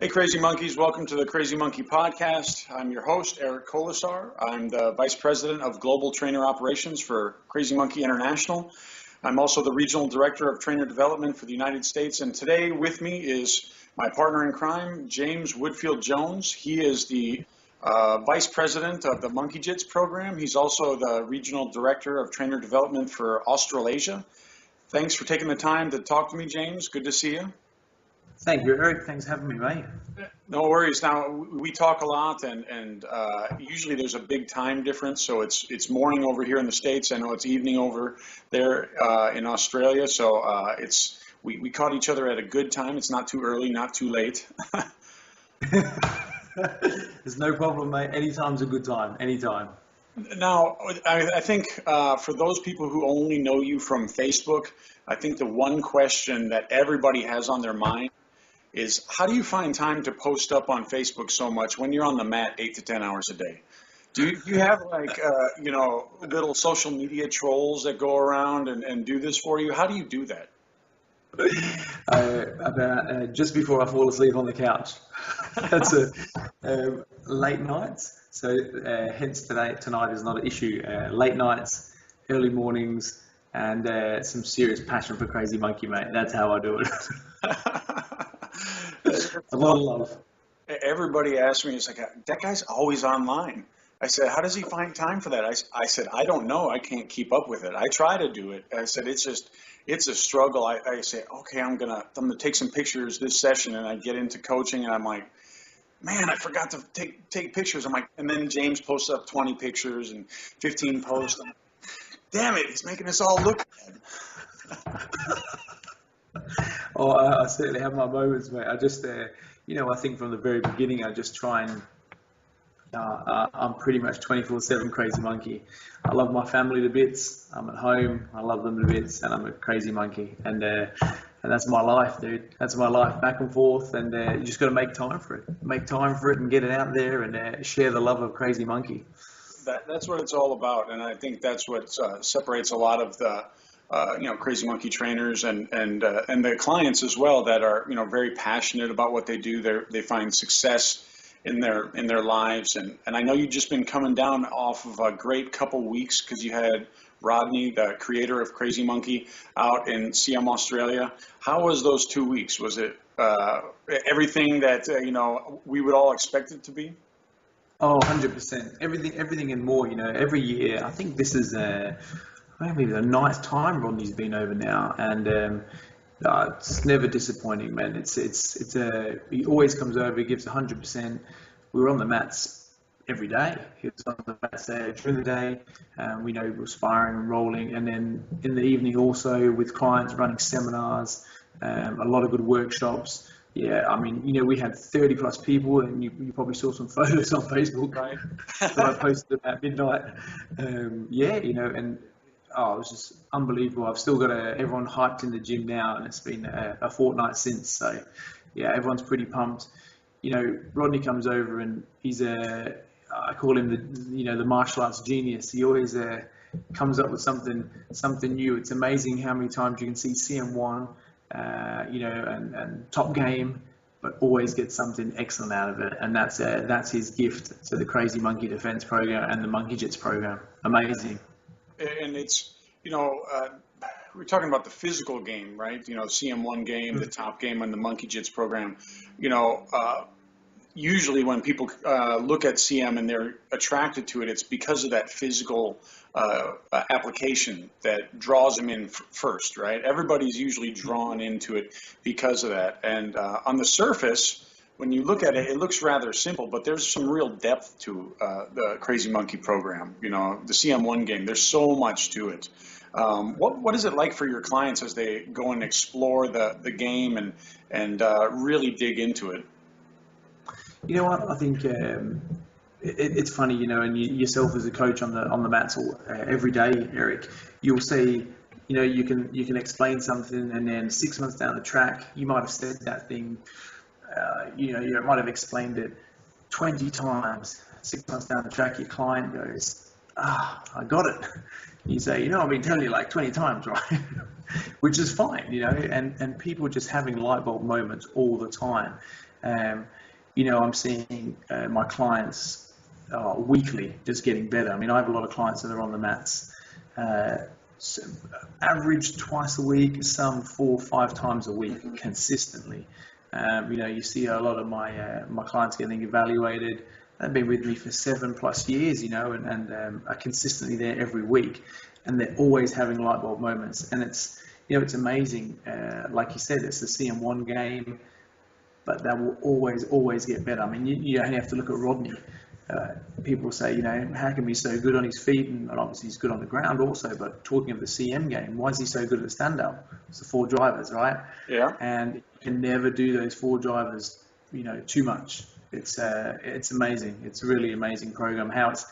Hey, Crazy Monkeys. Welcome to the Crazy Monkey Podcast. I'm your host, Eric Kolesar. I'm the Vice President of Global Trainer Operations for Crazy Monkey International. I'm also the Regional Director of Trainer Development for the United States. And today with me is my partner in crime, James Woodfield-Jones. He is the Vice President of the Monkey Jits program. He's also the Regional Director of Trainer Development for Australasia. Thanks for taking the time to talk to me, James. Good to see you. Thank you, Eric. Thanks for having me, mate. No worries. Now, we talk a lot, and usually there's a big time difference. So it's morning over here in the States. I know it's evening over there in Australia. So we caught each other at a good time. It's not too early, not too late. There's no problem, mate. Anytime's a good time. Anytime. Now, I think for those people who only know you from Facebook, I think the one question that everybody has on their mind is, how do you find time to post up on Facebook so much when you're on the mat 8 to 10 hours a day? Do you have little social media trolls that go around and do this for you? How do you do that? About just before I fall asleep on the couch. That's late nights. So hence tonight is not an issue. Late nights, early mornings, and some serious passion for Crazy Monkey, mate. That's how I do it. A lot of love. Everybody asks me, it's like, that guy's always online. I said, how does he find time for that? I said, I don't know. I can't keep up with it. I try to do it. I said, it's a struggle. I say, okay, I'm gonna take some pictures this session, and I get into coaching, and I'm like, man, I forgot to take pictures. I'm like, and then James posts up 20 pictures and 15 posts. Damn it, he's making us all look bad. Oh, I certainly have my moments, mate. I just, I think from the very beginning, I just try and, I'm pretty much 24/7 Crazy Monkey. I love my family to bits. I'm at home. I love them to bits, and I'm a Crazy Monkey. And that's my life, dude. That's my life, back and forth. And you just got to make time for it. Make time for it and get it out there and share the love of Crazy Monkey. That's what it's all about, and I think that's what separates a lot of the Crazy Monkey trainers and the clients as well that are very passionate about what they do. They find success in their lives, and I know you've just been coming down off of a great couple weeks because you had Rodney, the creator of Crazy Monkey, out in CM Australia. How was those 2 weeks? Was it everything that we would all expect it to be? Oh, 100%. Everything and more. Every year. I think this is maybe the ninth time Rodney's been over now, and it's never disappointing, man. He always comes over. He gives 100%. We were on the mats every day. He was on the mats during the day. We were sparring and rolling, and then in the evening also with clients, running seminars, a lot of good workshops. Yeah, I mean, we had 30 plus people, and you probably saw some photos on Facebook, right? that I posted at midnight. It was just unbelievable. I've still got everyone hyped in the gym now, and it's been a fortnight since. So, yeah, everyone's pretty pumped. Rodney comes over, and he's I call him the martial arts genius. He always comes up with something new. It's amazing how many times you can see CM1. And top game, but always get something excellent out of it, and that's his gift to the Crazy Monkey Defense program and the Monkey Jits program. Amazing. And it's we're talking about the physical game, right? CM1 game, the top game, and the Monkey Jits program. Usually when people look at CM and they're attracted to it, it's because of that physical application that draws them in first, right? Everybody's usually drawn into it because of that. And on the surface, when you look at it, it looks rather simple, but there's some real depth to the Crazy Monkey program. The CM1 game, there's so much to it. What is it like for your clients as they go and explore the game and really dig into it? You know what? I think it's funny, and yourself as a coach on the mats every day, Eric, you'll see, you can explain something, and then 6 months down the track, you might have said that thing, you might have explained it 20 times. 6 months down the track, your client goes, I got it. You say, I've been telling you like 20 times, right? Which is fine, and people just having light bulb moments all the time. I'm seeing my clients weekly just getting better. I mean, I have a lot of clients that are on the mats. So average twice a week, some 4 or 5 times a week consistently. You see a lot of my clients getting evaluated. They've been with me for 7+ years, and are consistently there every week, and they're always having light bulb moments. And it's amazing. Like you said, it's the CM1 game, but that will always get better. I mean, you only have to look at Rodney. People say, how can he be so good on his feet? And obviously he's good on the ground also, but talking of the CM game, why is he so good at the stand-up? It's the 4 drivers, right? Yeah. And you can never do those 4 drivers, too much. It's amazing. It's a really amazing program. How it's,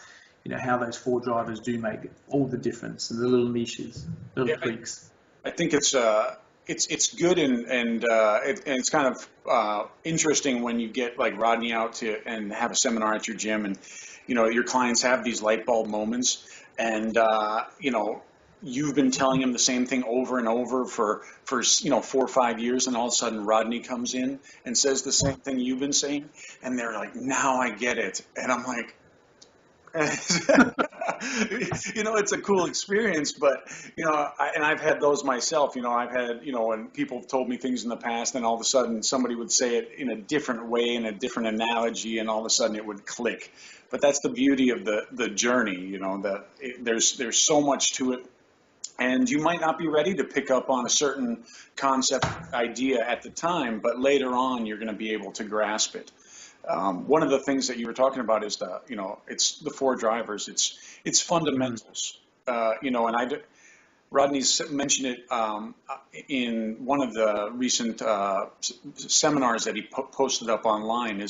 how those 4 drivers do make all the difference, and the little niches, little tweaks. I think it's good, and it's kind of interesting when you get like Rodney out and have a seminar at your gym, and your clients have these light bulb moments, and you've been telling them the same thing over and over for 4 or 5 years, and all of a sudden Rodney comes in and says the same thing you've been saying, and they're like, now I get it. And I'm like, it's a cool experience, but and I've had those myself. I've had when people have told me things in the past, and all of a sudden somebody would say it in a different way, in a different analogy, and all of a sudden it would click. But that's the beauty of the journey. There's so much to it, and you might not be ready to pick up on a certain concept idea at the time, but later on you're going to be able to grasp it. One of the things that you were talking about is it's the 4 drivers. It's fundamentals. Rodney's mentioned it in one of the recent seminars that he posted up online.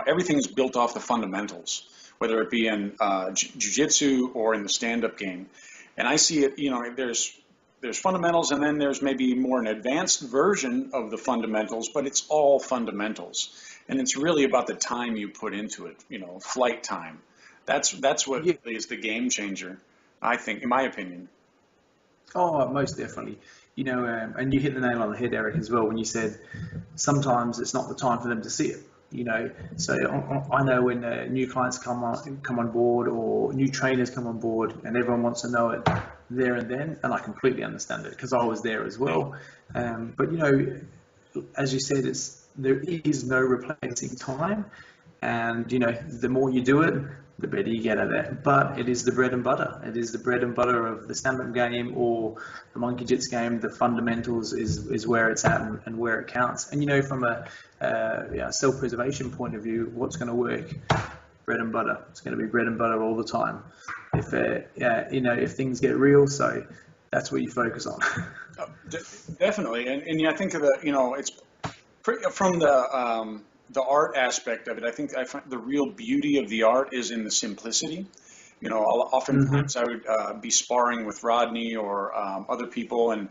Everything's built off the fundamentals, whether it be in jiu-jitsu or in the stand-up game. And I see it. There's fundamentals, and then there's maybe more an advanced version of the fundamentals, but it's all fundamentals. And it's really about the time you put into it, flight time. That's what is the game changer, I think, in my opinion. Oh, most definitely. And you hit the nail on the head, Eric, as well, when you said sometimes it's not the time for them to see it. So I know when new clients come on board, or new trainers come on board, and everyone wants to know it there and then, and I completely understand it because I was there as well. But as you said, there is no replacing time, and the more you do it, the better you get at it. But it is the bread and butter. It is the bread and butter of the stand-up game or the monkey jits game. The fundamentals is where it's at and where it counts. And from a self-preservation point of view, what's going to work? Bread and butter. It's going to be bread and butter all the time. If things get real, so that's what you focus on. Definitely, and I think it's from the art aspect of it. I find the real beauty of the art is in the simplicity. Oftentimes I would be sparring with Rodney or other people, and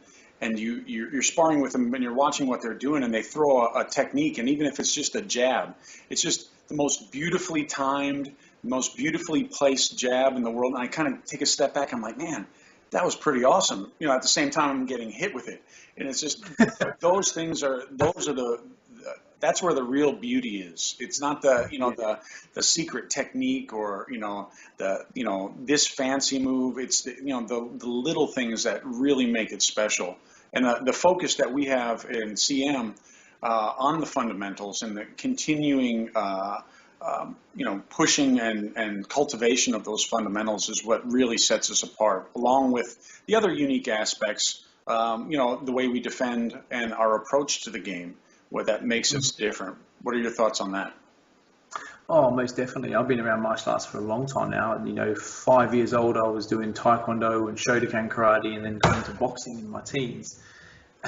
you're sparring with them, and you're watching what they're doing, and they throw a technique, and even if it's just a jab, it's just the most beautifully timed, most beautifully placed jab in the world. And I kind of take a step back. I'm like, man, that was pretty awesome. At the same time, I'm getting hit with it, and it's just that's where the real beauty is. It's not the secret technique or this fancy move. It's the little things that really make it special. And the focus that we have in CM on the fundamentals and the continuing pushing and cultivation of those fundamentals is what really sets us apart, along with the other unique aspects. The way we defend and our approach to the game. What that makes us different. What are your thoughts on that? Oh, most definitely. I've been around martial arts for a long time now. And, 5 years old, I was doing Taekwondo and Shotokan karate, and then going to boxing in my teens.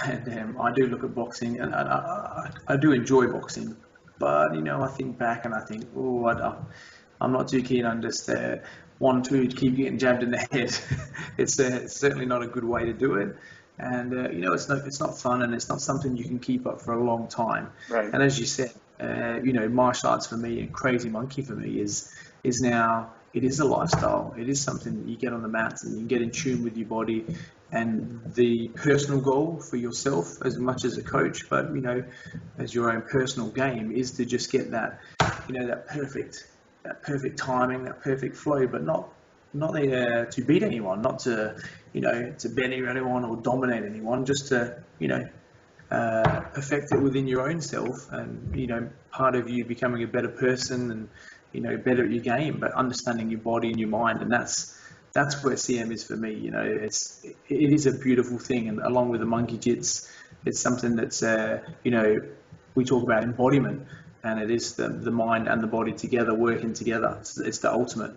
And I do look at boxing, and I do enjoy boxing. But, I think back and I think, I'm not too keen on just 1, 2 to keep getting jabbed in the head. It's certainly not a good way to do it. And it's not fun, and it's not something you can keep up for a long time. Right. And as you said, martial arts for me and Crazy Monkey for me is now it is a lifestyle. It is something that you get on the mats and you get in tune with your body, and the personal goal for yourself as much as a coach, but as your own personal game, is to just get that, that perfect timing, that perfect flow, but not there to beat anyone, not to to bend anyone or dominate anyone, just to perfect it within your own self, and part of you becoming a better person and better at your game, but understanding your body and your mind. And that's where CM is for me. It is a beautiful thing, and along with the monkey jits, it's something that's we talk about embodiment, and it is the mind and the body together working together. It's the ultimate.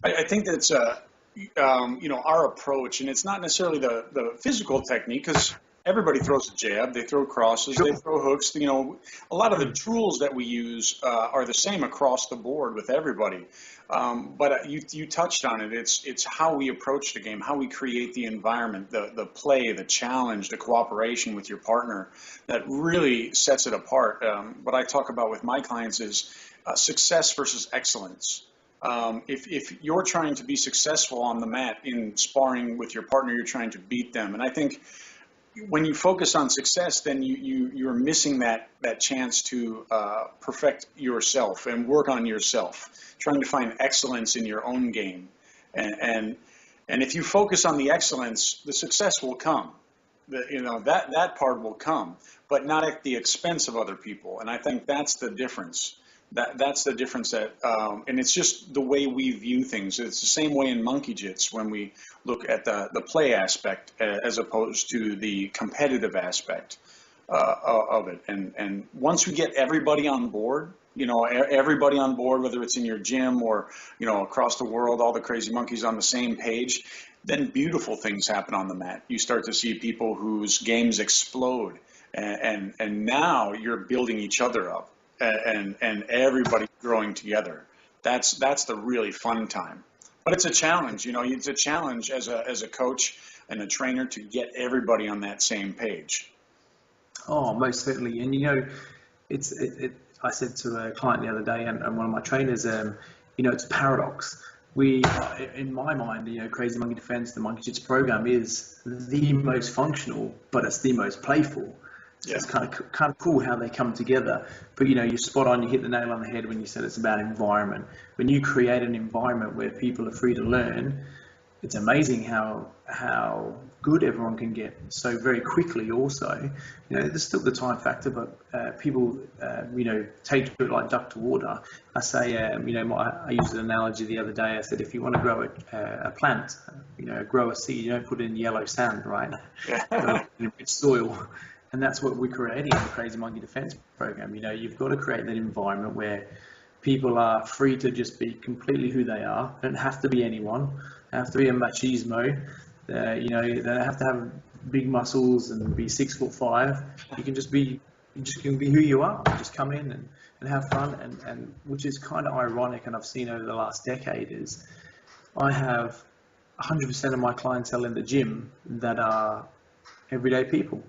I think that's our approach, and it's not necessarily the physical technique, because everybody throws a jab, they throw crosses, they throw hooks. A lot of the tools that we use are the same across the board with everybody. But you touched on it. It's how we approach the game, how we create the environment, the play, the challenge, the cooperation with your partner that really sets it apart. What I talk about with my clients is success versus excellence. If you're trying to be successful on the mat in sparring with your partner, you're trying to beat them. And I think when you focus on success, then you're missing that chance to perfect yourself and work on yourself, trying to find excellence in your own game. And if you focus on the excellence, the success will come. That part will come, but not at the expense of other people. And I think that's the difference. That's the difference, and it's just the way we view things. It's the same way in monkey jits when we look at the play aspect as opposed to the competitive aspect of it. And once we get everybody on board, everybody on board, whether it's in your gym or across the world, all the crazy monkeys on the same page, then beautiful things happen on the mat. You start to see people whose games explode, and now you're building each other up. And everybody growing together. That's the really fun time. But it's a challenge, it's a challenge as a coach and a trainer to get everybody on that same page. Oh, most certainly. And I said to a client the other day, and one of my trainers, it's a paradox. We, in my mind, Crazy Monkey Defense, the Monkey Jits program is the most functional, but it's the most playful. So it's kind of cool how they come together. But you're spot on. You hit the nail on the head when you said it's about environment. When you create an environment where people are free to learn, it's amazing how good everyone can get so very quickly. Also, there's still the time factor, but people take to it like duck to water. I say, I used an analogy the other day. I said, if you want to grow a plant, grow a seed, you don't put it in yellow sand, right? In rich soil. And that's what we're creating in the Crazy Monkey Defense program. You've got to create that environment where people are free to just be completely who they are. They don't have to be anyone. They have to be a machismo. They don't have to have big muscles and be 6'5". You can just be who you are. Just come in and have fun. And which is kind of ironic, and I've seen over the last decade, is I have 100% of my clientele in the gym that are everyday people.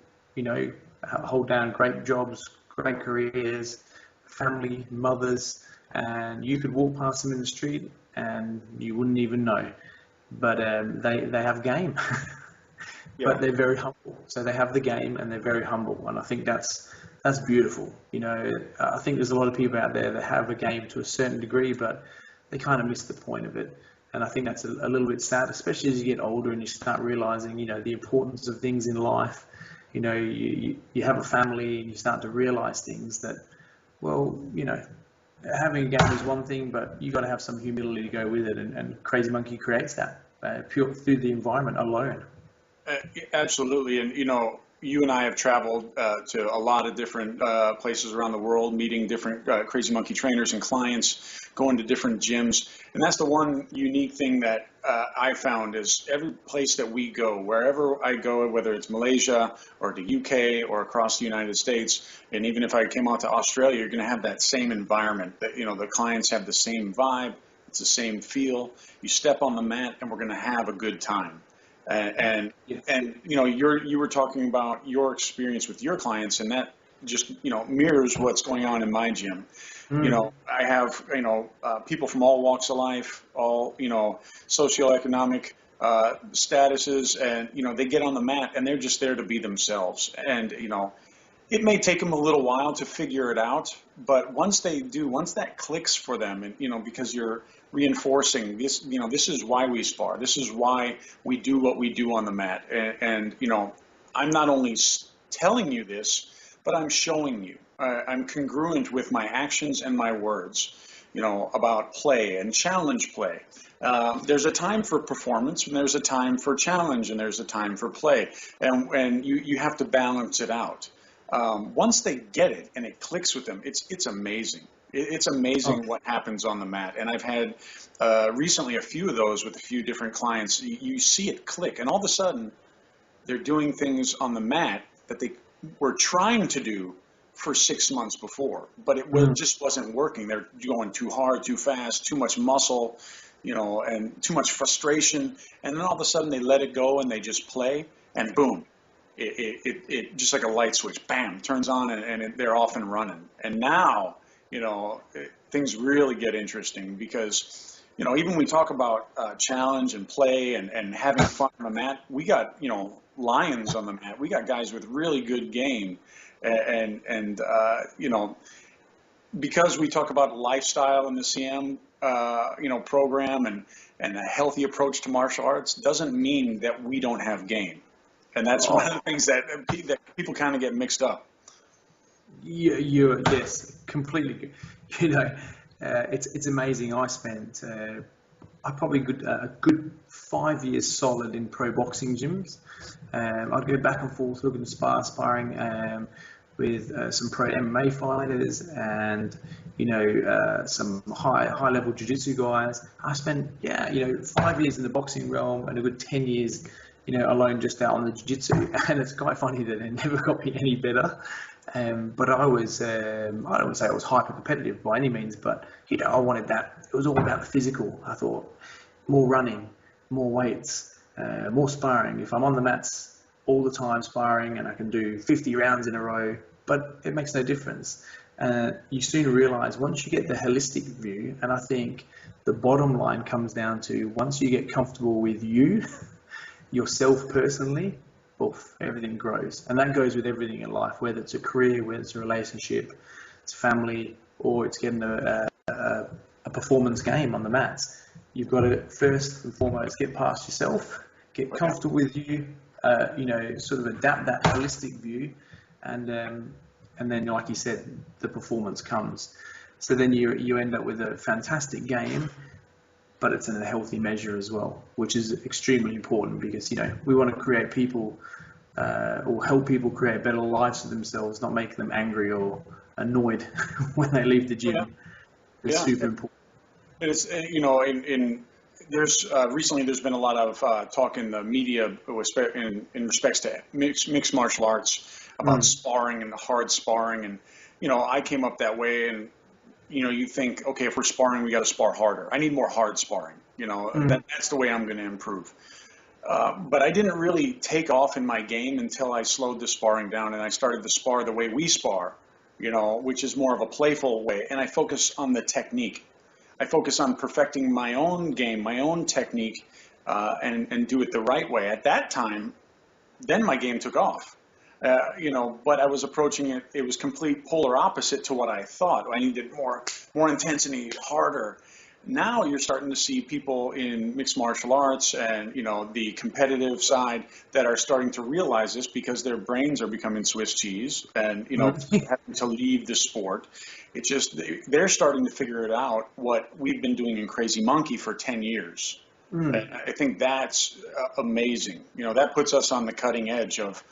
Hold down great jobs, great careers, family, mothers, and you could walk past them in the street and you wouldn't even know. But they have game, but they're very humble. So they have the game and they're very humble, and I think that's beautiful. I think there's a lot of people out there that have a game to a certain degree, but they kind of miss the point of it. And I think that's a little bit sad, especially as you get older and you start realizing, the importance of things in life. You have a family and you start to realize things that, having a game is one thing, but you got to have some humility to go with it. And Crazy Monkey creates that pure through the environment alone. Absolutely. And, you and I have traveled to a lot of different places around the world, meeting different Crazy Monkey trainers and clients, going to different gyms. And that's the one unique thing that I found is every place that we go, wherever I go, whether it's Malaysia or the UK or across the United States, and even if I came out to Australia, you're going to have that same environment. That the clients have the same vibe, it's the same feel. You step on the mat and we're going to have a good time. And you were talking about your experience with your clients, and just, mirrors what's going on in my gym. I have, people from all walks of life, all, socioeconomic statuses, and, they get on the mat and they're just there to be themselves. And, it may take them a little while to figure it out, but once they do, once that clicks for them, and, because you're reinforcing this, this is why we spar. This is why we do what we do on the mat. And I'm not only telling you this, but I'm showing you. I'm congruent with my actions and my words, about play and challenge play. There's a time for performance, and there's a time for challenge, and there's a time for play. And you have to balance it out. Once they get it and it clicks with them, it's amazing. It's amazing what happens on the mat. And I've had recently a few of those with a few different clients. You see it click, and all of a sudden they're doing things on the mat that they were trying to do for 6 months before, but it just wasn't working. They're going too hard, too fast, too much muscle, and too much frustration. And then all of a sudden they let it go and they just play, and boom, it just like a light switch, bam, turns on, and they're off and running. And now, things really get interesting because, even when we talk about challenge and play and having fun on the mat, we got, lions on the mat. We got guys with really good game. And because we talk about lifestyle in the CM, program and a healthy approach to martial arts doesn't mean that we don't have game. And that's one of the things that people kind of get mixed up. Yes, completely. It's amazing. I spent I probably a good 5 years solid in pro boxing gyms. I'd go back and forth looking at sparring with some pro MMA fighters and some high level jiu-jitsu guys. I spent 5 years in the boxing realm and a good 10 years alone just out on the jiu-jitsu, and it's quite funny that it never got me any better. But I was, I don't say I was hyper competitive by any means, but I wanted that. It was all about the physical. I thought more running, more weights, more sparring. If I'm on the mats all the time sparring and I can do 50 rounds in a row, but it makes no difference. You soon realize once you get the holistic view, and I think the bottom line comes down to once you get comfortable with you, yourself personally, oof, everything grows. And that goes with everything in life, whether it's a career, whether it's a relationship, it's family, or it's getting a performance game on the mats. You've got to first and foremost get past yourself, get comfortable with you, sort of adapt that holistic view, and then, like you said, the performance comes. So then you end up with a fantastic game, but it's in a healthy measure as well, which is extremely important because, we want to create people or help people create better lives for themselves, not make them angry or annoyed when they leave the gym. It's super important. It's, recently there's been a lot of talk in the media in respects to mixed martial arts about sparring and hard sparring. And, I came up that way, and, you think, okay, if we're sparring, we got to spar harder. I need more hard sparring. That's the way I'm going to improve. But I didn't really take off in my game until I slowed the sparring down and I started to spar the way we spar, which is more of a playful way. And I focus on the technique. I focus on perfecting my own game, my own technique, and do it the right way. At that time, then my game took off. But I was approaching it, it was complete polar opposite to what I thought. I needed more intensity, harder. Now you're starting to see people in mixed martial arts and, the competitive side that are starting to realize this because their brains are becoming Swiss cheese and, having to leave the sport. It's just, they're starting to figure it out, what we've been doing in Crazy Monkey for 10 years. I think that's amazing. That puts us on the cutting edge of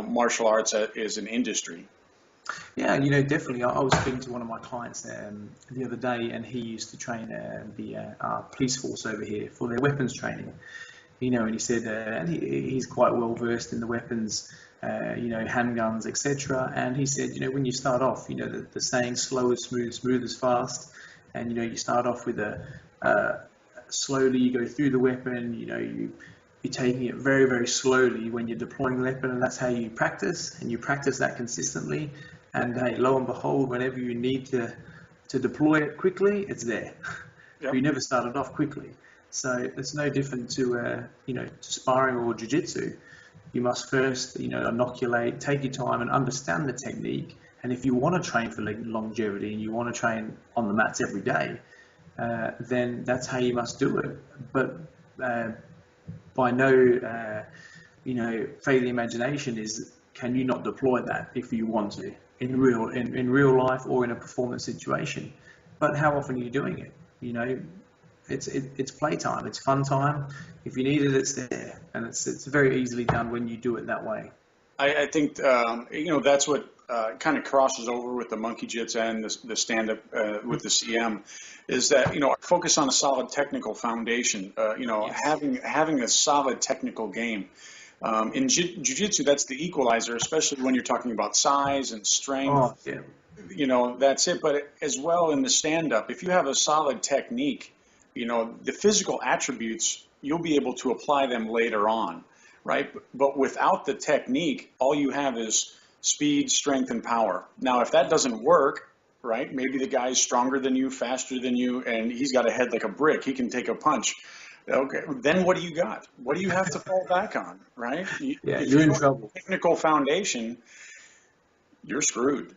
martial arts as an industry. Yeah, definitely. I was speaking to one of my clients the other day, and he used to train the police force over here for their weapons training. And he said, and he's quite well versed in the weapons, handguns, etc. And he said, when you start off, the saying slow is smooth, smooth is fast, and you start off with slowly you go through the weapon, you You're taking it very, very slowly when you're deploying the weapon, and that's how you practice, and you practice that consistently. And hey, lo and behold, whenever you need to deploy it quickly, it's there. Yep. You never started off quickly. So it's no different to to sparring or jiu-jitsu. You must first inoculate, take your time, and understand the technique. And if you want to train for longevity and you want to train on the mats every day, then that's how you must do it. But by no faith of the imagination is, can you not deploy that if you want to in real life or in a performance situation? But how often are you doing it? It's playtime, it's fun time. If you need it, it's there, and it's very easily done when you do it that way. I think that's what kind of crosses over with the monkey jits and the stand-up with the CM, is that focus on a solid technical foundation. Yes. Having a solid technical game. In jiu-jitsu, that's the equalizer, especially when you're talking about size and strength. Oh, yeah. That's it. But as well in the stand-up, if you have a solid technique, the physical attributes, you'll be able to apply them later on, right? But without the technique, all you have is speed, strength, and power. Now, if that doesn't work, right, maybe the guy's stronger than you, faster than you, and he's got a head like a brick. He can take a punch. Okay, then what do you got? What do you have to fall back on, right? Yeah, If you're you in don't have trouble. a technical foundation, you're screwed.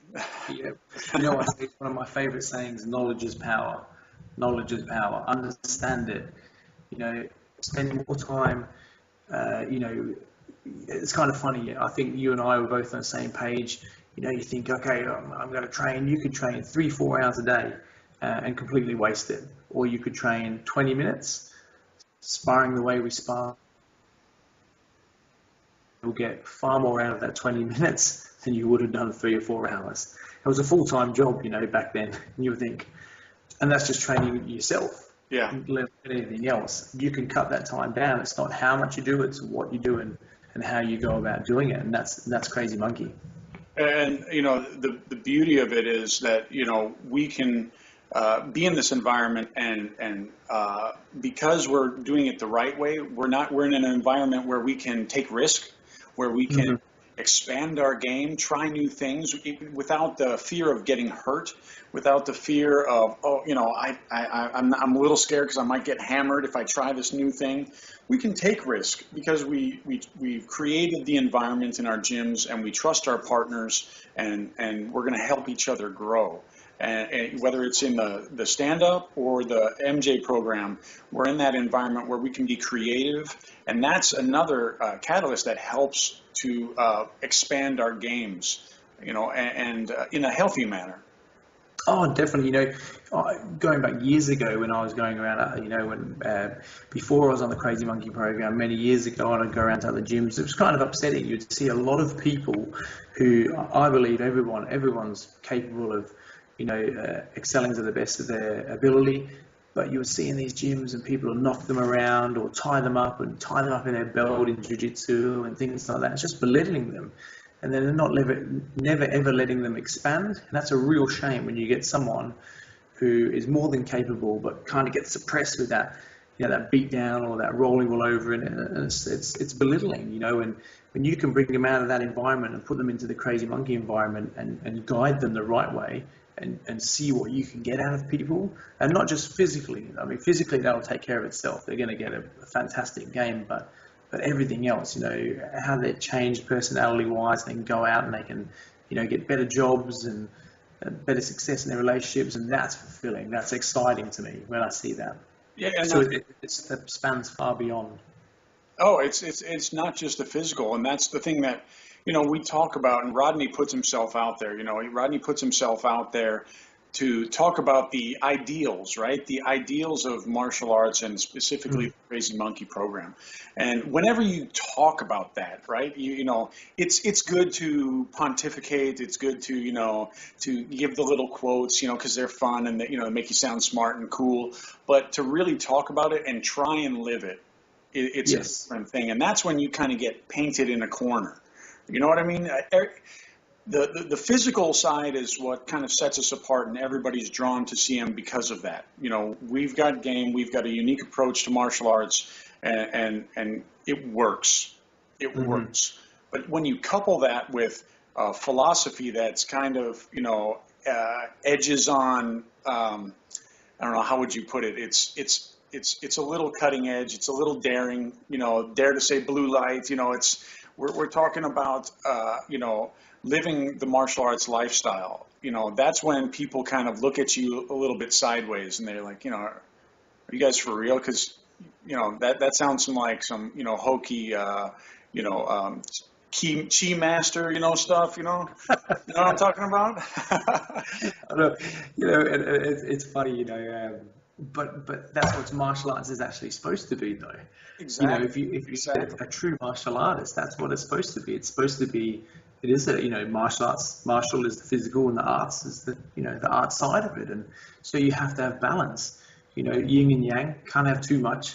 Yeah. I think one of my favorite sayings: "Knowledge is power. Knowledge is power. Understand it. Spend more time. It's kind of funny. I think you and I were both on the same page. You think, okay, I'm going to train. You could train 3-4 hours a day and completely waste it, or you could train 20 minutes, sparring the way we spar. You'll get far more out of that 20 minutes than you would have done 3 or 4 hours. It was a full-time job, back then. You would think, and that's just training yourself. Yeah. Than anything else. You can cut that time down. It's not how much you do, it's what you do and how you go about doing it. And that's crazy monkey. And the beauty of it is that we can be in this environment, and because we're doing it the right way, we're in an environment where we can take risk, where we can expand our game, try new things without the fear of getting hurt, without the fear of I'm a little scared because I might get hammered if I try this new thing. We can take risk because we've created the environment in our gyms, and we trust our partners, and we're going to help each other grow. And whether it's in the stand-up or the MJ program, we're in that environment where we can be creative, and that's another catalyst that helps to expand our games, and in a healthy manner. Oh, definitely. Going back years ago when I was going around, before I was on the Crazy Monkey program, many years ago, I'd go around to other gyms. It was kind of upsetting. You'd see a lot of people who, I believe everyone's capable of, excelling to the best of their ability. But you would see in these gyms, and people would knock them around or tie them up in their belt in jiu-jitsu and things like that. It's just belittling them. And then they're never ever letting them expand. And that's a real shame when you get someone who is more than capable, but kind of gets suppressed with that, that beat down or that rolling all over, and it's belittling, And when you can bring them out of that environment and put them into the Crazy Monkey environment and guide them the right way, and see what you can get out of people, and not just physically. I mean, physically that'll take care of itself. They're going to get a fantastic game, but everything else, how they're changed personality-wise, they can go out and they can, get better jobs and better success in their relationships, and that's fulfilling. That's exciting to me when I see that. Yeah, so it spans far beyond. Oh, it's not just the physical, and that's the thing that we talk about, and Rodney puts himself out there. Rodney puts himself out there to talk about the ideals, right? The ideals of martial arts, and specifically the Crazy Monkey program. And whenever you talk about that, right, it's good to pontificate. It's good to to give the little quotes, because they're fun and they make you sound smart and cool. But to really talk about it and try and live it, it's a different thing. And that's when you kind of get painted in a corner. You know what I mean? The physical side is what kind of sets us apart, and everybody's drawn to CM because of that. We've got game, we've got a unique approach to martial arts, and it works. It Mm-hmm. works. But when you couple that with philosophy that's kind of, edges on, I don't know, how would you put it? It's a little cutting edge. It's a little daring. Dare to say blue light. We're talking about living the martial arts lifestyle. That's when people kind of look at you a little bit sideways, and they're like, are you guys for real? Because that sounds like some hokey you know um, chi master stuff. You know what I'm talking about? I know, and it's funny, but that's what martial arts is actually supposed to be, though. Exactly. If you look Exactly. at a true martial artist, that's what it's supposed to be. It's supposed to be, it is a, martial arts. Martial is the physical, and the arts is the art side of it. And so you have to have balance. Yin and yang, can't have too much.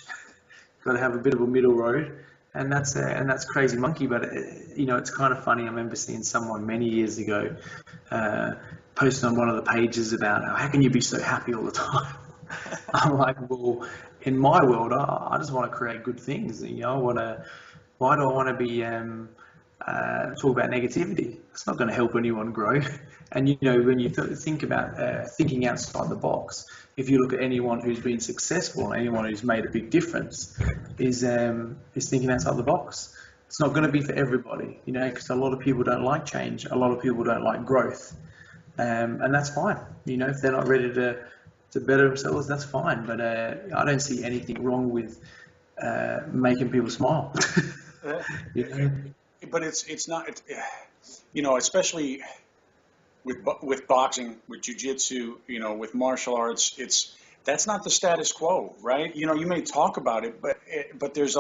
Got to have a bit of a middle road. And that's crazy monkey, but it's kind of funny. I remember seeing someone many years ago uh, posting on one of the pages about how can you be so happy all the time. I'm like, well, in my world, I just want to create good things. Why do I want to be talk about negativity? It's not going to help anyone grow. And when you think about thinking outside the box, if you look at anyone who's been successful, anyone who's made a big difference, is thinking outside the box. It's not going to be for everybody, because a lot of people don't like change. A lot of people don't like growth, and that's fine. If they're not ready to better themselves, that's fine. But I don't see anything wrong with making people smile. Uh, you know? but it's not especially with boxing, with jujitsu, with martial arts, that's not the status quo, right? You may talk about it, but there's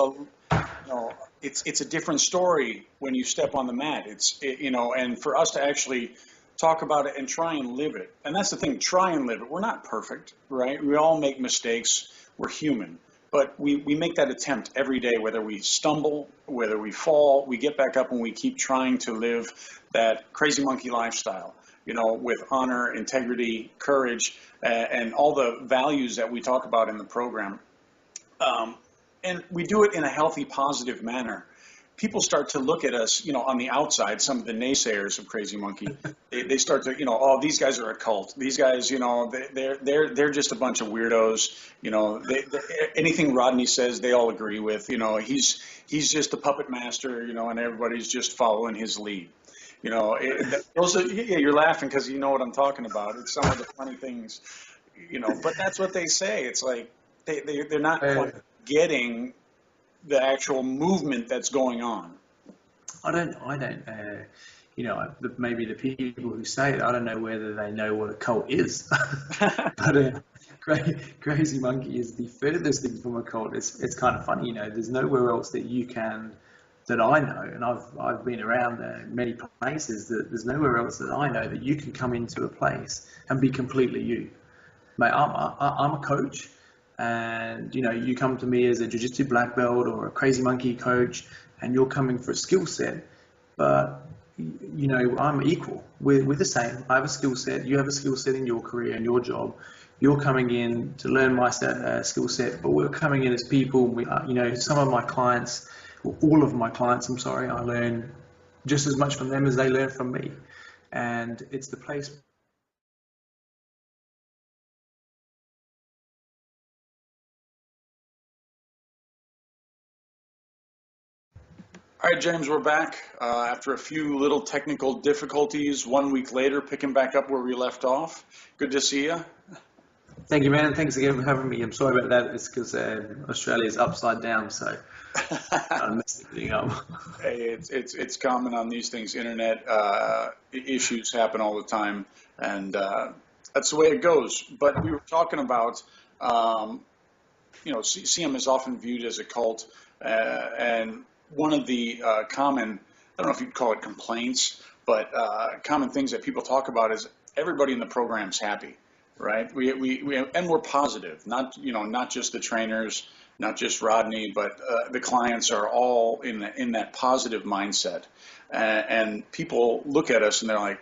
it's a different story when you step on the mat. And for us to actually talk about it and try and live it, and that's the thing, try and live it. We're not perfect, right? We all make mistakes. We're human. But we make that attempt every day, whether we stumble, whether we fall, we get back up and we keep trying to live that crazy monkey lifestyle, with honor, integrity, courage, and all the values that we talk about in the program. And we do it in a healthy, positive manner. People start to look at us, on the outside, some of the naysayers of Crazy Monkey, they start to, oh, these guys are a cult. These guys, they're just a bunch of weirdos. Anything Rodney says, they all agree with. He's just a puppet master, and everybody's just following his lead. You're laughing because you know what I'm talking about. It's some of the funny things, but that's what they say. It's like they're not quite getting the actual movement that's going on. I don't, maybe the people who say it, I don't know whether they know what a cult is. But Crazy Monkey is the furthest thing from a cult. It's kind of funny, there's nowhere else that I know, and I've been around many places, that there's nowhere else that I know that you can come into a place and be completely you. Mate, I'm a coach. And you come to me as a jiu-jitsu black belt or a Crazy Monkey coach, and you're coming for a skill set, but I'm equal. We're the same. I have a skill set. You have a skill set in your career and your job. You're coming in to learn my skill set, but we're coming in as people. Some of my clients, all of my clients, I'm sorry, I learn just as much from them as they learn from me, and it's the place. All right, James, we're back after a few little technical difficulties. 1 week later, picking back up where we left off. Good to see you. Thank you, man, and thanks again for having me. I'm sorry about that. It's because Australia's upside down, so I messed everything up. Hey, it's common on these things. Internet issues happen all the time, and that's the way it goes. But we were talking about, CM is often viewed as a cult, and one of the common, I don't know if you'd call it complaints, but common things that people talk about is everybody in the program's happy, right? And we're positive, not just the trainers, not just Rodney, but the clients are all in that positive mindset. And people look at us and they're like,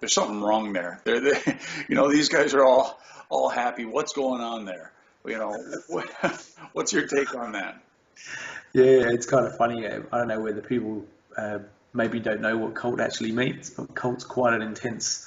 there's something wrong there. These guys are all happy. What's going on there? What's your take on that? Yeah, it's kind of funny. I don't know whether people maybe don't know what cult actually means, but cult's quite an intense,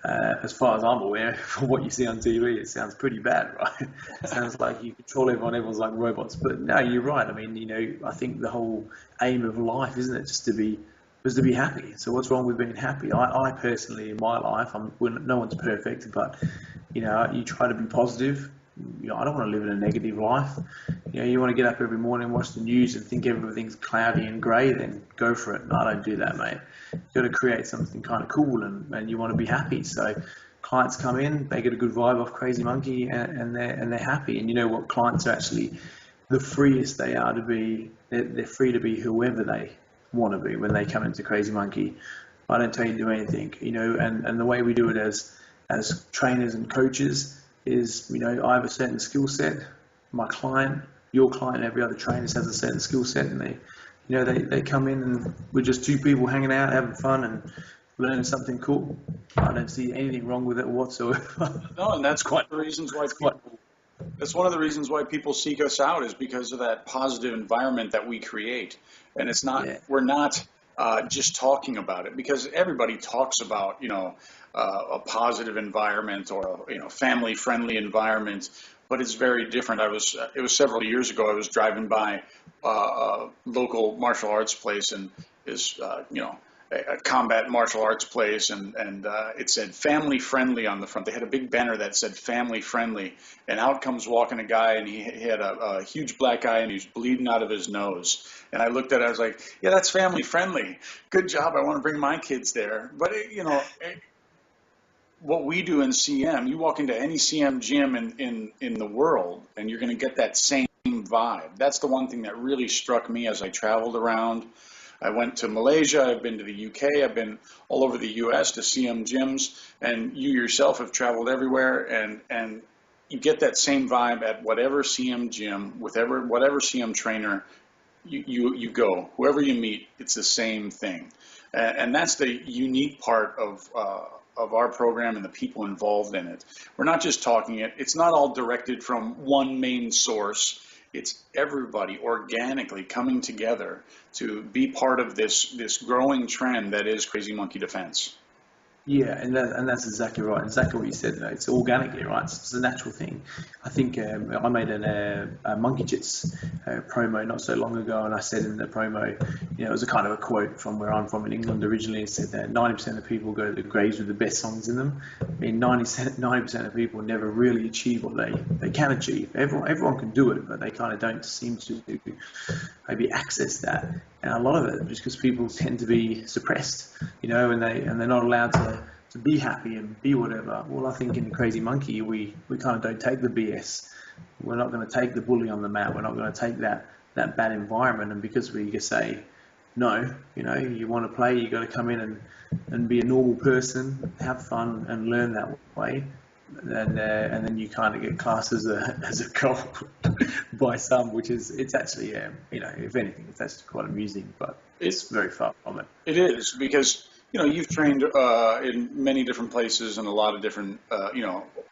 as far as I'm aware, from what you see on TV, it sounds pretty bad, right? Sounds like you control everyone, everyone's like robots. But no, you're right. I mean, I think the whole aim of life, isn't it, just to be happy. So what's wrong with being happy? I personally, in my life, no one's perfect, but you try to be positive. I don't want to live in a negative life. You want to get up every morning, watch the news, and think everything's cloudy and grey. Then go for it. And I don't do that, mate. You've got to create something kind of cool, and you want to be happy. So clients come in, they get a good vibe off Crazy Monkey, and they're happy. And you know what? Clients are actually the freest they are to be. They're free to be whoever they want to be when they come into Crazy Monkey. I don't tell you to do anything, and the way we do it as trainers and coaches is, I have a certain skill set. My client, your client, every other trainer has a certain skill set, and they come in and we're just two people hanging out, having fun and learning something cool. I don't see anything wrong with it whatsoever. No, and that's quite the reasons why people, that's one of the reasons why people seek us out, is because of that positive environment that we create. And it's not, we're not just talking about it, because everybody talks about, a positive environment or family-friendly environment, but it's very different. It was several years ago. I was driving by a local martial arts place, and is a combat martial arts place, and it said family friendly on the front. They had a big banner that said family friendly, and out comes walking a guy, and he had a huge black eye, and he was bleeding out of his nose. And I looked at it, I was like, yeah, that's family friendly. Good job. I want to bring my kids there. But what we do in CM, you walk into any CM gym in the world, and you're going to get that same vibe. That's the one thing that really struck me as I traveled around. I went to Malaysia, I've been to the UK, I've been all over the US to CM gyms, and you yourself have traveled everywhere, and you get that same vibe at whatever CM gym, with whatever CM trainer you go. Whoever you meet, it's the same thing. And that's the unique part of our program and the people involved in it. We're not just talking it. It's not all directed from one main source. It's everybody organically coming together to be part of this growing trend that is Crazy Monkey Defense. Yeah, and that's exactly right. Exactly what you said. It's organically right. It's a natural thing. I think I made a Monkey Jits promo not so long ago, and I said in the promo, it was a kind of a quote from where I'm from in England originally. It said that 90% of people go to the graves with the best songs in them. I mean, 90% of people never really achieve what they can achieve. Everyone can do it, but they kind of don't seem to maybe access that. And a lot of it is because people tend to be suppressed, and they're not allowed to be happy and be whatever. Well, I think in Crazy Monkey, we kind of don't take the BS. We're not going to take the bully on the mat. We're not going to take that bad environment. And because we just say, no, you want to play, you got to come in and be a normal person, have fun and learn that way. And then you kind of get classed as a cult by some, which is, it's actually, if anything, it's actually quite amusing, but it's very far from it. It is, because you've trained in many different places and a lot of different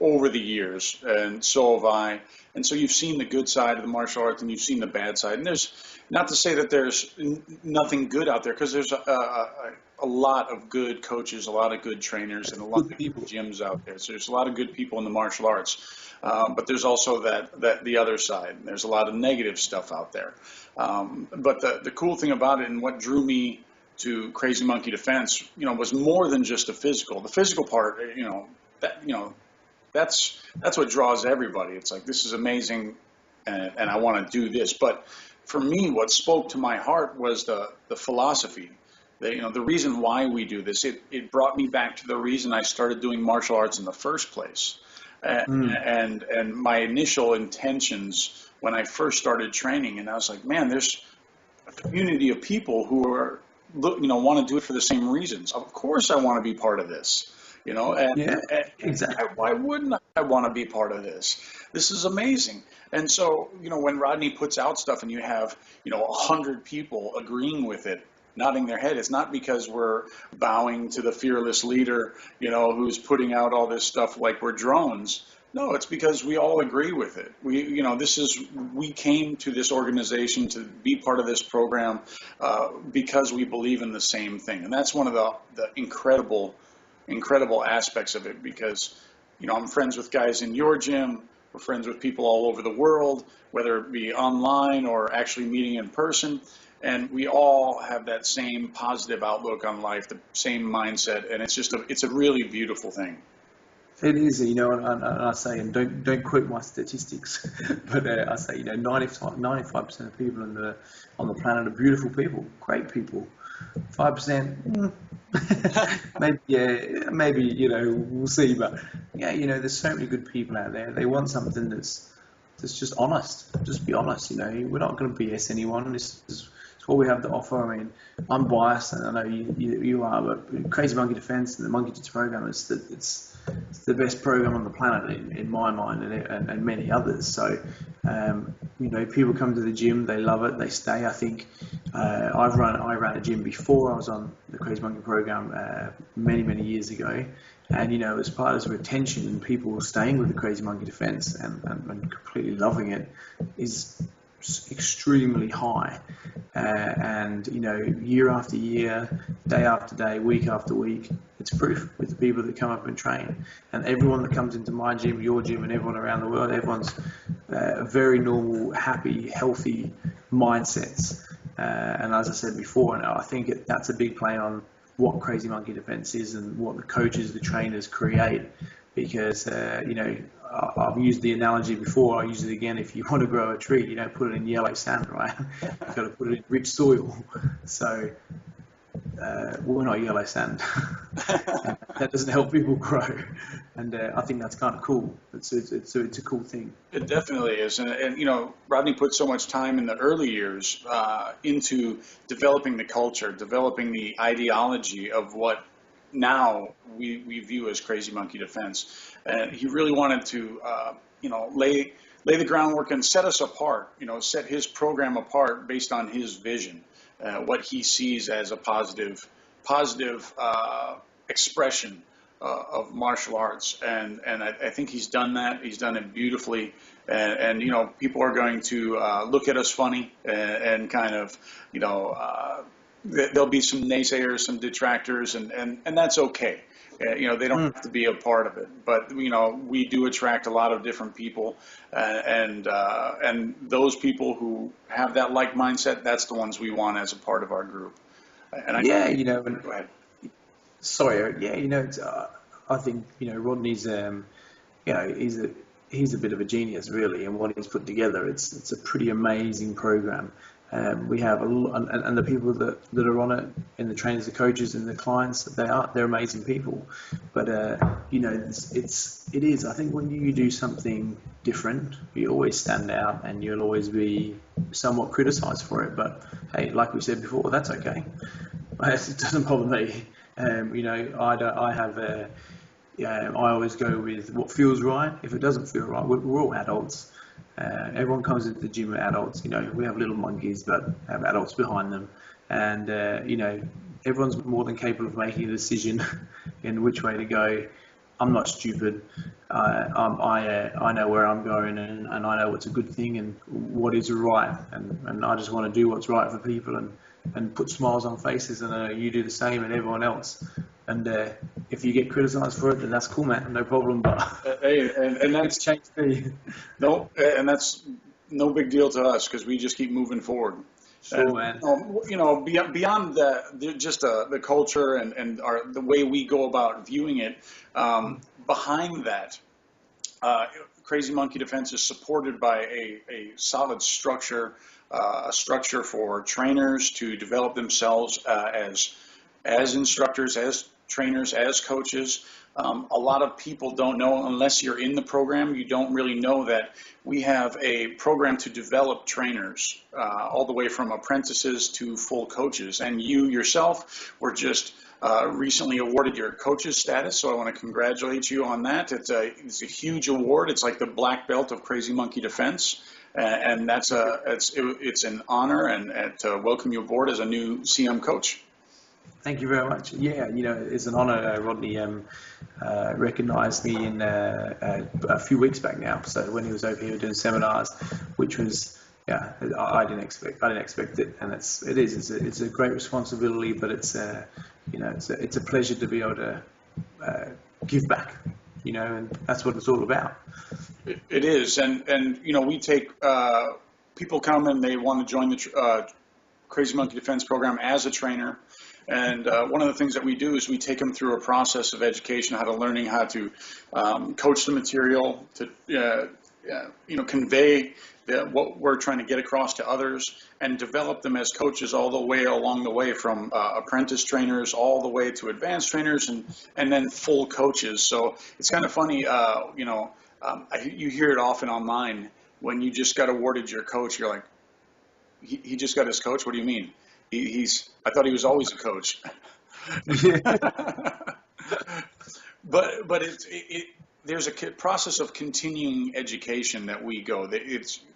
over the years, and so have I. And so you've seen the good side of the martial arts and you've seen the bad side. And there's not to say that there's nothing good out there, because there's a lot of good coaches, a lot of good trainers, and a lot of good gyms out there. So there's a lot of good people in the martial arts, but there's also that the other side. There's a lot of negative stuff out there. But the cool thing about it, and what drew me to Crazy Monkey Defense, was more than just the physical. The physical part, that's what draws everybody. It's like, this is amazing, and I want to do this. But for me, what spoke to my heart was the philosophy. The reason why we do this. It brought me back to the reason I started doing martial arts in the first place. And my initial intentions when I first started training, and I was like, man, there's a community of people who are, want to do it for the same reasons. Of course I want to be part of this, and exactly. Why wouldn't I want to be part of this? This is amazing. And so, when Rodney puts out stuff and you have, 100 people agreeing with it, nodding their head, it's not because we're bowing to the fearless leader, who's putting out all this stuff like we're drones. No, it's because we all agree with it. We came to this organization to be part of this program because we believe in the same thing, and that's one of the incredible aspects of it. Because, I'm friends with guys in your gym. We're friends with people all over the world, whether it be online or actually meeting in person. And we all have that same positive outlook on life, the same mindset, and it's a really beautiful thing. It is, and I say, and don't quote my statistics, but I say, 95% of people on the planet are beautiful people, great people. 5%, maybe, we'll see. But yeah, there's so many good people out there. They want something that's just honest. Just be honest. We're not going to BS anyone. This is what we have to offer. I mean, I'm biased, and I know you are, but Crazy Monkey Defense and the Monkey Jitsu program it's the best program on the planet in my mind, and many others. So, people come to the gym, they love it, they stay. I think I ran a gym before I was on the Crazy Monkey program many years ago, and as part of this retention and people staying with the Crazy Monkey Defense and completely loving it is extremely high, and year after year, day after day, week after week, it's proof with the people that come up and train. And everyone that comes into my gym, your gym, and everyone around the world, everyone's very normal, happy, healthy mindsets. And as I said before, and I think that's a big play on what Crazy Monkey Defense is and what the coaches, the trainers create. Because I've used the analogy before, I use it again. If you want to grow a tree, you don't put it in yellow sand, right? You've got to put it in rich soil. So we're not yellow sand. That doesn't help people grow, and I think that's kind of cool. It's a cool thing. It definitely is, and Rodney put so much time in the early years into developing the culture, developing the ideology of what now we view as Crazy Monkey Defense, and he really wanted to lay the groundwork and set us apart, set his program apart based on his vision, what he sees as a positive expression of martial arts, and I think he's done that. He's done it beautifully, and people are going to look at us funny and kind of there'll be some naysayers, some detractors, and that's okay. They don't have to be a part of it, but we do attract a lot of different people, and those people who have that like mindset, that's the ones we want as a part of our group. And go ahead. Sorry, Eric. Yeah, it's, I think Rodney's he's a bit of a genius, really, and what he's put together, it's a pretty amazing program. We have and the people that are on it, and the trainers, the coaches, and the clients, they're amazing people. But it is. I think when you do something different, you always stand out, and you'll always be somewhat criticised for it. But hey, like we said before, that's okay. It doesn't bother me. I always go with what feels right. If it doesn't feel right, we're all adults. Everyone comes into the gym with adults. We have little monkeys, but have adults behind them. And, everyone's more than capable of making a decision in which way to go. I'm not stupid. I know where I'm going, and I know what's a good thing and what is right. And I just want to do what's right for people and put smiles on faces, and you do the same, and everyone else. And if you get criticised for it, then that's cool, man. No problem. But hey, and that's changed me. No, and that's no big deal to us because we just keep moving forward. Sure, man. Beyond the culture and the way we go about viewing it, behind that, Crazy Monkey Defense is supported by a solid structure, a structure for trainers to develop themselves as instructors, as trainers, as coaches. A lot of people don't know, unless you're in the program, you don't really know that we have a program to develop trainers, all the way from apprentices to full coaches. And you yourself were just recently awarded your coach's status, so I want to congratulate you on that. It's a huge award. It's like the black belt of Crazy Monkey Defense, and it's an honor and to welcome you aboard as a new CM coach. Thank you very much. Yeah, it's an honour. Rodney recognised me in a few weeks back now. So when he was over here doing seminars, which was, yeah, I didn't expect it, and it's a great responsibility, but it's a pleasure to be able to give back, and that's what it's all about. It is, and we take people come and they want to join the Crazy Monkey Defense Program as a trainer. And one of the things that we do is we take them through a process of education, how to coach the material, to convey what we're trying to get across to others, and develop them as coaches all the way along the way, from apprentice trainers all the way to advanced trainers, and then full coaches. So it's kind of funny, you hear it often online when you just got awarded your coach. You're like, he just got his coach? What do you mean? I thought he was always a coach. But there's a process of continuing education that we go.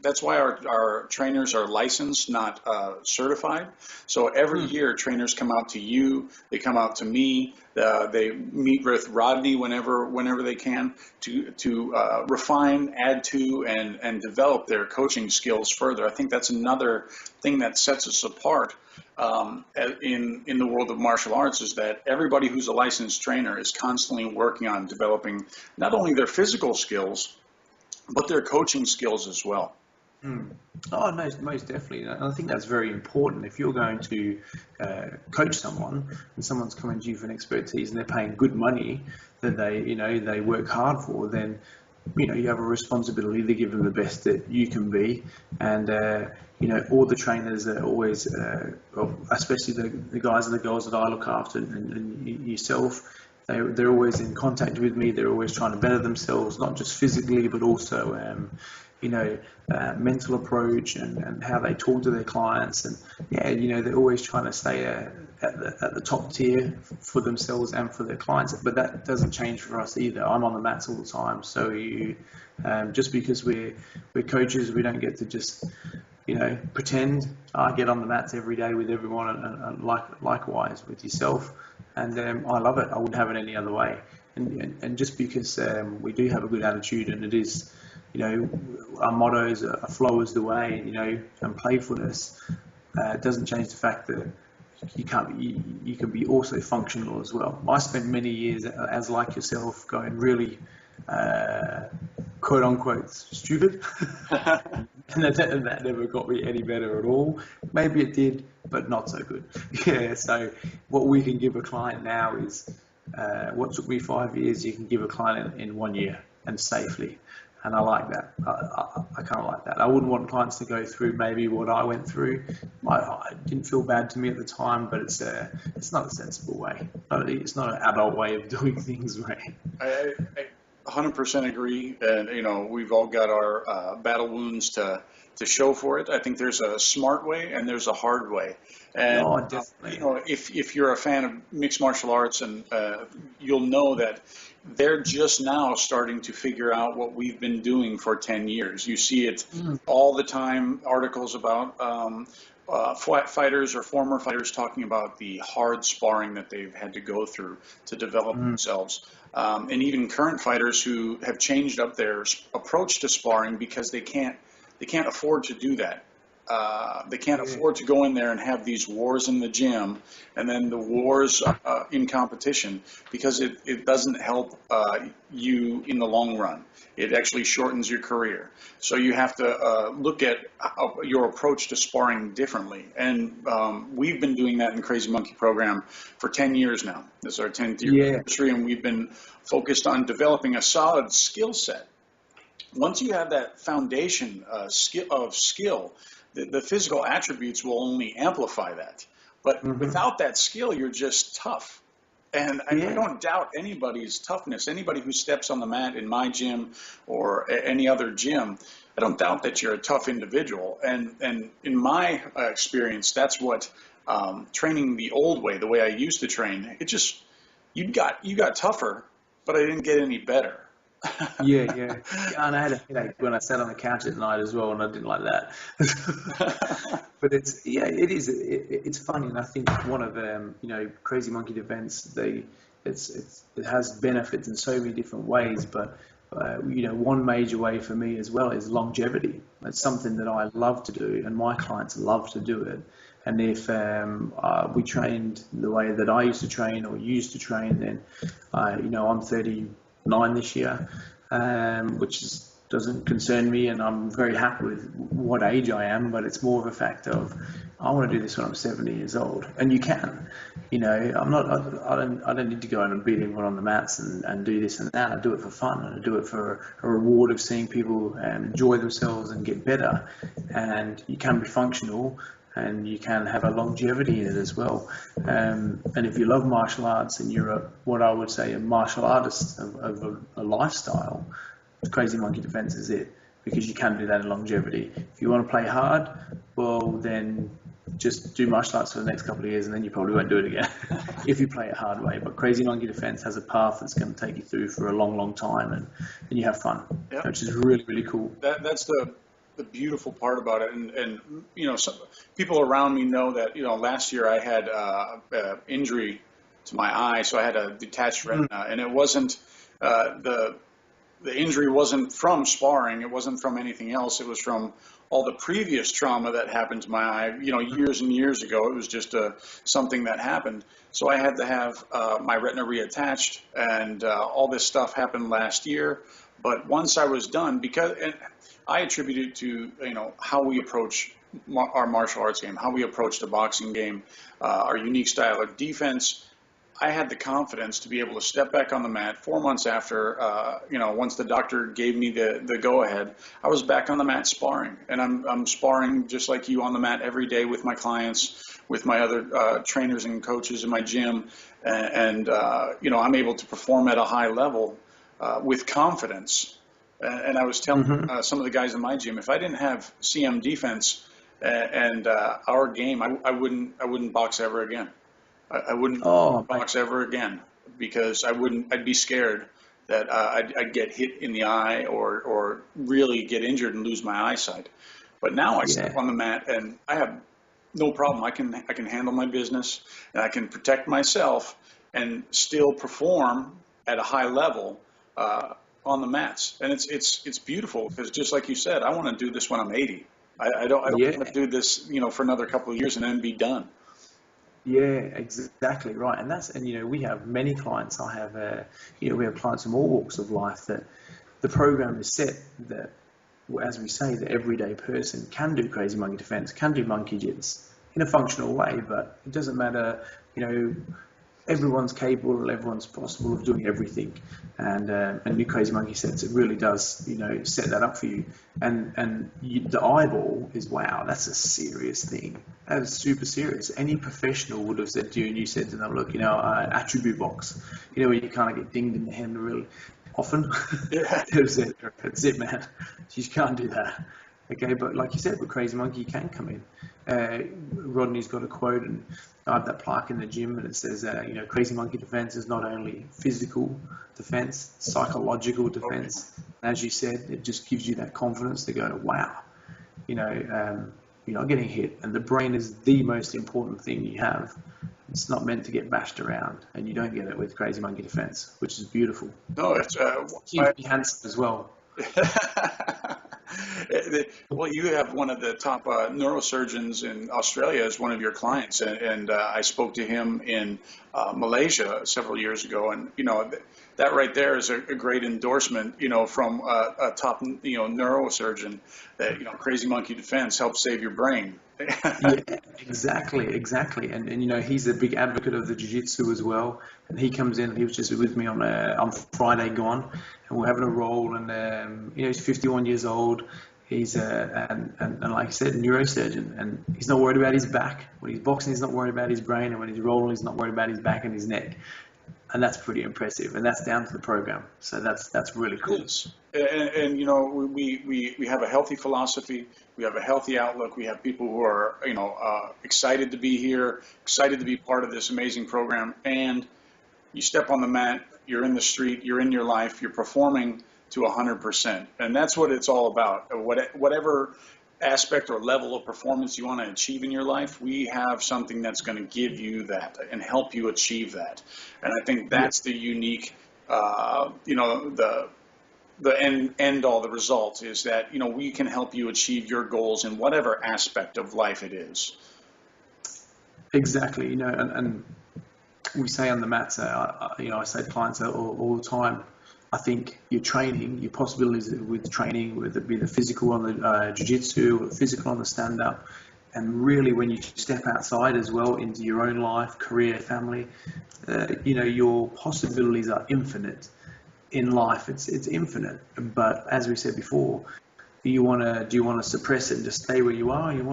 That's why our trainers are licensed, not certified. So every year, trainers come out to you. They come out to me. They meet with Rodney whenever they can to refine, add to, and develop their coaching skills further. I think that's another thing that sets us apart in the world of martial arts, is that everybody who's a licensed trainer is constantly working on developing not only their physical skills, but their coaching skills as well. Oh, no, most definitely. And I think that's very important. If you're going to coach someone and someone's coming to you for an expertise and they're paying good money that they work hard for, then you have a responsibility to give them the best that you can be. And all the trainers are always, especially the guys and the girls that I look after, and yourself, they're always in contact with me. They're always trying to better themselves, not just physically, but also mental approach and how they talk to their clients. And they're always trying to stay at the top tier for themselves and for their clients. But that doesn't change for us either. I'm on the mats all the time. So just because we're coaches, we don't get to just pretend. I get on the mats every day with everyone, and likewise with yourself. And I love it. I wouldn't have it any other way. And just because we do have a good attitude, and it is, our motto is a flow is the way, and playfulness, doesn't change the fact that you can be also functional as well. I spent many years, as like yourself, going really quote unquote stupid, and that never got me any better at all. Maybe it did, but not so good. Yeah. So what we can give a client now is what took me 5 years, you can give a client in 1 year, and safely. And I like that. I kind of like that. I wouldn't want clients to go through maybe what I went through. It didn't feel bad to me at the time, but it's not a sensible way. It's not an adult way of doing things, right? I 100% agree. And, we've all got our battle wounds to show for it. I think there's a smart way and there's a hard way. And, definitely. If you're a fan of mixed martial arts, and you'll know that they're just now starting to figure out what we've been doing for 10 years. You see it all the time, articles about fighters or former fighters talking about the hard sparring that they've had to go through to develop themselves. And even current fighters who have changed up their approach to sparring because they can't afford to do that. They can't afford to go in there and have these wars in the gym and then the wars in competition, because it doesn't help you in the long run. It actually shortens your career. So you have to look at your approach to sparring differently. And we've been doing that in the Crazy Monkey program for 10 years now. This is our 10th year anniversary, and we've been focused on developing a solid skill set. Once you have that foundation of skill, the physical attributes will only amplify that. But without that skill, you're just tough. And I don't doubt anybody's toughness. Anybody who steps on the mat in my gym or any other gym, I don't doubt that you're a tough individual. And in my experience, that's what training the old way, the way I used to train, you got tougher, but I didn't get any better. Yeah, yeah, yeah. And I had a headache when I sat on the couch at night as well, and I didn't like that. But it's yeah, it is. It's funny, and I think one of Crazy Monkey events, it has benefits in so many different ways. But one major way for me as well is longevity. It's something that I love to do, and my clients love to do it. And if we trained the way that I used to train or used to train, then I'm 39 this year, which doesn't concern me, and I'm very happy with what age I am. But it's more of a fact of I want to do this when I'm 70 years old, and you can. I'm not. I don't need to go out and beat everyone on the mats and do this and that. I do it for fun, and I do it for a reward of seeing people enjoy themselves and get better. And you can be functional, and you can have a longevity in it as well. And if you love martial arts and you're what I would say a martial artist of a lifestyle, Crazy Monkey Defense is it, because you can do that in longevity. If you want to play hard, well then just do martial arts for the next couple of years, and then you probably won't do it again if you play it hard way. But Crazy Monkey Defense has a path that's going to take you through for a long, long time, and you have fun, Yep. which is really, really cool. That's the beautiful part about it, and some people around me know that last year I had injury to my eye, so I had a detached retina, and it wasn't the injury wasn't from sparring, it wasn't from anything else, it was from all the previous trauma that happened to my eye, years and years ago. It was just something that happened. So I had to have my retina reattached, and all this stuff happened last year. But once I was done, and I attribute it to how we approach our martial arts game, how we approach the boxing game, our unique style of defense. I had the confidence to be able to step back on the mat 4 months after, once the doctor gave me the go-ahead, I was back on the mat sparring. And I'm sparring just like you on the mat every day with my clients, with my other trainers and coaches in my gym. And I'm able to perform at a high level with confidence. And I was telling some of the guys in my gym, if I didn't have CM defense and our game, I wouldn't box ever again. I wouldn't box ever again, because I'd be scared that I'd get hit in the eye or really get injured and lose my eyesight. But now I step on the mat and I have no problem. I can handle my business, and I can protect myself and still perform at a high level on the mats. And it's beautiful, because just like you said, I want to do this when I'm 80. I don't want to do this for another couple of years and then be done. Yeah, exactly right. And we have many clients. I have we have clients from all walks of life, that the program is set that, as we say, the everyday person can do Crazy Monkey Defense, can do monkey jits in a functional way. But it doesn't matter, everyone's capable, everyone's possible of doing everything. And new Crazy Monkey sets, it really does set that up for you. And the eyeball is, wow, that's a serious thing. That is super serious. Any professional would have said to you, and you said to them, look, attribute box, where you kind of get dinged in the head really often. Yeah. That's it, man. You can't do that. Okay, but like you said, with Crazy Monkey, you can come in. Rodney's got a quote, and I have that plaque in the gym, and it says, Crazy Monkey Defense is not only physical defense, psychological defense. And as you said, it just gives you that confidence to go, wow, you're not getting hit, and the brain is the most important thing you have. It's not meant to get bashed around, and you don't get it with Crazy Monkey Defense, which is beautiful. No, it's handsome as well. Well, you have one of the top neurosurgeons in Australia as one of your clients, and I spoke to him in Malaysia several years ago, and that right there is a great endorsement, from a top neurosurgeon, that Crazy Monkey Defense helps save your brain. Yeah, exactly, and he's a big advocate of the jiu-jitsu as well. And he comes in. He was just with me on Friday gone, and we're having a roll. And he's 51 years old. He's and like I said, neurosurgeon, and he's not worried about his back. When he's boxing, he's not worried about his brain, and when he's rolling, he's not worried about his back and his neck. And that's pretty impressive, and that's down to the program. So that's really cool. And we have a healthy philosophy. We have a healthy outlook. We have people who are excited to be here, excited to be part of this amazing program. And you step on the mat, you're in the street, you're in your life, you're performing to 100%. And that's what it's all about. Whatever aspect or level of performance you want to achieve in your life, we have something that's going to give you that and help you achieve that. And I think that's the unique, the end all, the result is that, we can help you achieve your goals in whatever aspect of life it is. Exactly, and we say on the mats, I say to clients all the time, I think your possibilities with training, whether it be the physical on the jiu-jitsu or the physical on the stand-up, and really when you step outside as well into your own life, career, family, your possibilities are infinite. In life, it's infinite. But as we said before, do you want to suppress it and just stay where you are? Do you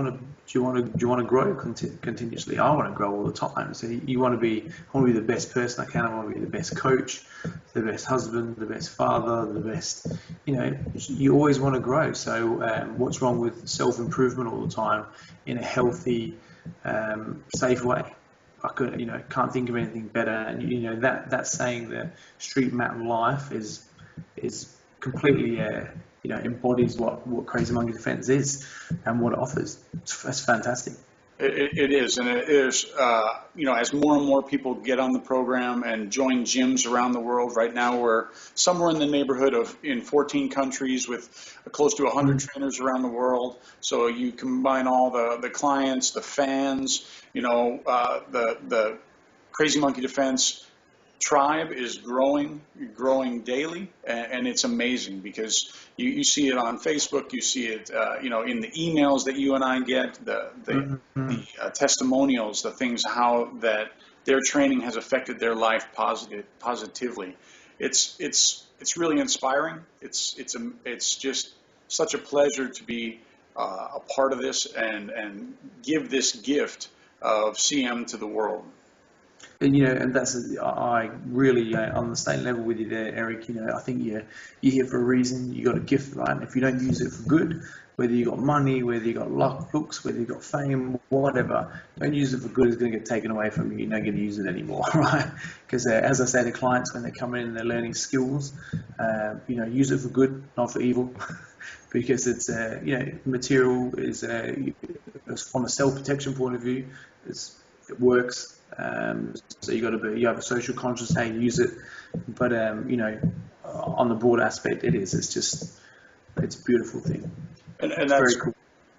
want to grow continuously? I want to grow all the time. So I want to be the best person I can. I want to be the best coach, the best husband, the best father, the best. You always want to grow. So what's wrong with self-improvement all the time in a healthy, safe way? Can't think of anything better. And that saying that street mat life is completely embodies what Crazy Monkey Defense is and what it offers. It's fantastic. It is, and it is, as more and more people get on the program and join gyms around the world. Right now we're somewhere in the neighborhood of in 14 countries with close to 100 trainers around the world. So you combine all the clients, the fans, the Crazy Monkey Defense tribe is growing daily, and it's amazing because you see it on Facebook, you see it, in the emails that you and I get, the testimonials, the things how that their training has affected their life positively. It's really inspiring. It's just such a pleasure to be a part of this and give this gift of CM to the world. And that's I really on the same level with you there, Eric. I think you're here for a reason. You got a gift, right? And if you don't use it for good, whether you got money, whether you got luck, looks, whether you got fame, whatever, don't use it for good. It's going to get taken away from you. You're not going to use it anymore, right? Because as I say to clients when they come in and they're learning skills, use it for good, not for evil. Because it's material is from a self-protection point of view, it works. So you have a social conscious how you use it, but on the broad aspect, it's a beautiful thing. And that's very cool.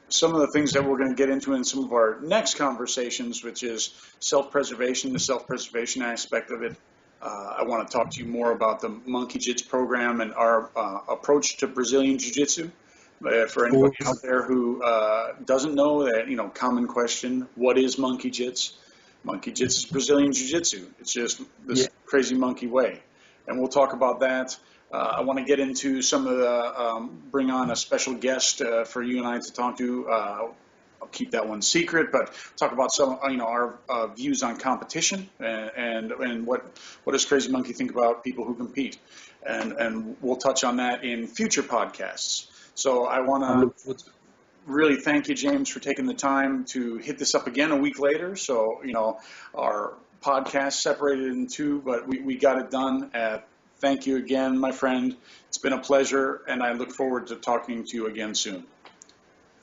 Some of the things that we're going to get into in some of our next conversations, which is self-preservation, the self-preservation aspect of it. I want to talk to you more about the Monkey Jits program and our approach to Brazilian Jiu-Jitsu. For anybody out there who doesn't know that, common question, what is Monkey Jits? Monkey Jits is Brazilian Jiu-Jitsu. It's just this crazy monkey way. And we'll talk about that. I want to get into some of the, bring on a special guest for you and I to talk to. I'll keep that one secret, but talk about some, our views on competition and what does Crazy Monkey think about people who compete. And we'll touch on that in future podcasts. So I want to really thank you, James, for taking the time to hit this up again a week later. So, our podcast separated in two, but we got it done. Thank you again, my friend. It's been a pleasure, and I look forward to talking to you again soon.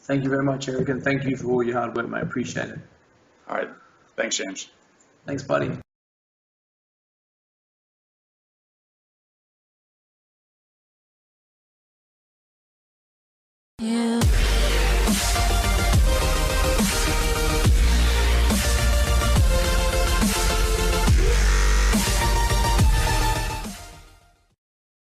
Thank you very much, Eric, and thank you for all your hard work, mate. I appreciate it. All right. Thanks, James. Thanks, buddy. Yeah.